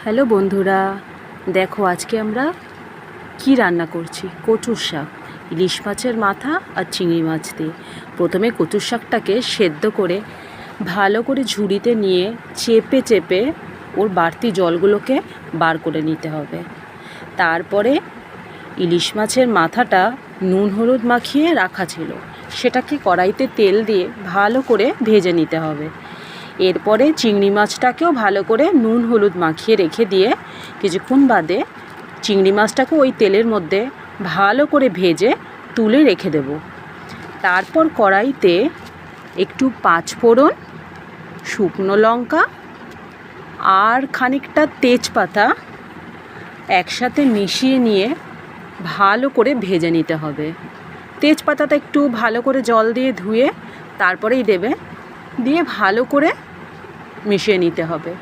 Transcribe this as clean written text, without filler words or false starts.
Hello বন্ধুরা, দেখো আজকে আমরা কি রান্না করছি। কচুর শাক, ইলিশ মাছের মাথা আর চিংড়ি মাছ দিয়ে। প্রথমে কচুর শাকটাকে সেদ্ধ করে ভালো করে ঝুড়িতে নিয়ে চেপে চেপে ওর বাড়তি জলগুলোকে বার করে নিতে হবে। তারপরে ইলিশ মাছের মাথাটা নুন হলুদ মাখিয়ে রাখা ছিল, সেটাকে কড়াইতে তেল দিয়ে ভালো করে ভেজে নিতে হবে। এরপরে চিংড়ি মাছটাকেও ভালো করে নুন হলুদ মাখিয়ে রেখে দিয়ে কিছুক্ষণ বাদে চিংড়ি মাছটাকে ওই তেলের মধ্যে ভালো করে ভেজে তুলে রেখে দেব। তারপর কড়াইতে একটু পাঁচফোড়ন, শুকনো লঙ্কা আর খানিকটা তেজপাতা একসাথে মিশিয়ে নিয়ে ভালো করে ভেজে নিতে হবে। তেজপাতাটা একটু ভালো করে জল দিয়ে ধুয়ে তারপরেই দেবে, দিয়ে ভালো করে মিশিয়ে নিতে হবে।